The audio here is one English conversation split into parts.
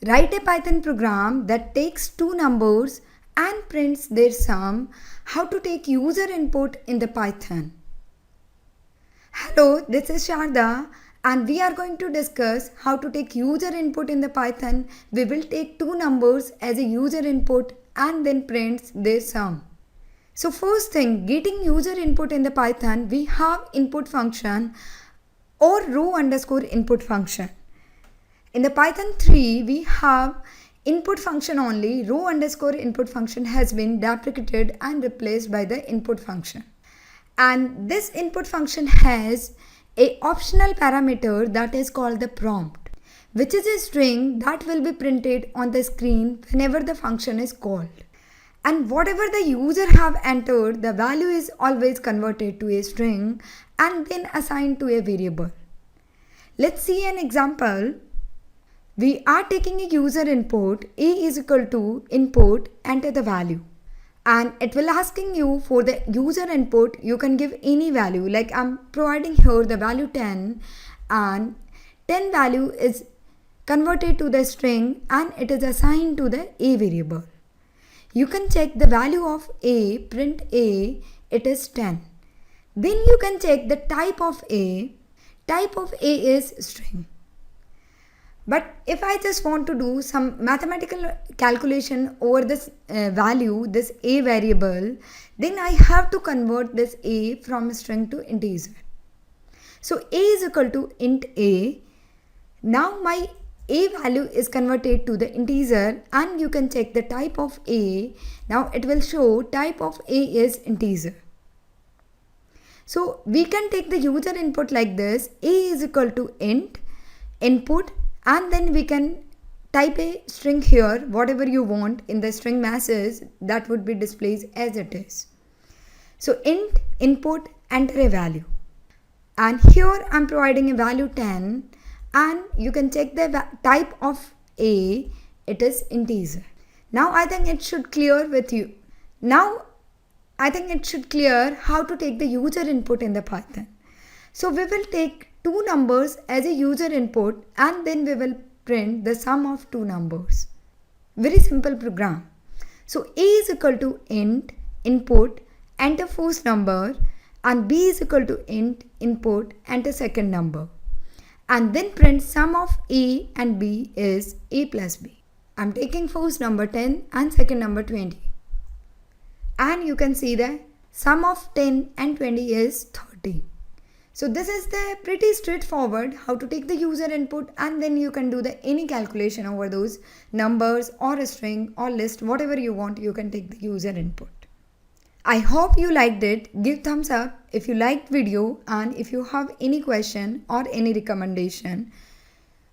Write a Python program that takes two numbers and prints their sum. How to take user input in the Python. Hello, this is Sharda and we are going to discuss how to take user input in the Python. We will take two numbers as a user input and then prints their sum. So first thing, getting user input in the Python, we have input function or row underscore input function. In the Python 3, we have input function only. Row underscore input function has been deprecated and replaced by the input function. And this input function has a optional parameter that is called the prompt, which is a string that will be printed on the screen whenever the function is called. And whatever the user have entered, the value is always converted to a string and then assigned to a variable. Let's see an example. We are taking a user input, a is equal to input, enter the value. And it will asking you for the user input, you can give any value. Like I'm providing here the value 10 and 10 value is converted to the string and it is assigned to the a variable. You can check the value of a, print a, it is 10. Then you can check the type of a. Type of a is string. But if I just want to do some mathematical calculation over this value, this a variable, then I have to convert this a from string to integer. So a is equal to int a. Now my a value is converted to the integer and you can check the type of a. Now it will show type of a is integer. So we can take the user input like this. A is equal to int input. And then we can type a string here, whatever you want in the string masses that would be displayed as it is. So int input, enter a value. And here I'm providing a value 10 and you can check the type of a, it is integer. Now I think it should clear with you. Now I think it should clear how to take the user input in the Python. So we will take two numbers as a user input and then we will print the sum of two numbers. Very simple program. So a is equal to int input, enter first number, and b is equal to int input, enter second number, and then print sum of a and b is a plus b. I'm taking first number 10 and second number 20. And you can see the sum of 10 and 20 is 30. So this is the pretty straightforward how to take the user input and then you can do the any calculation over those numbers or a string or list, whatever you want, you can take the user input. I hope you liked it. Give thumbs up if you liked video and if you have any question or any recommendation.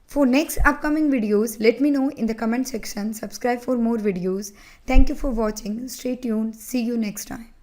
For next upcoming videos, let me know in the comment section. Subscribe for more videos. Thank you for watching. Stay tuned. See you next time.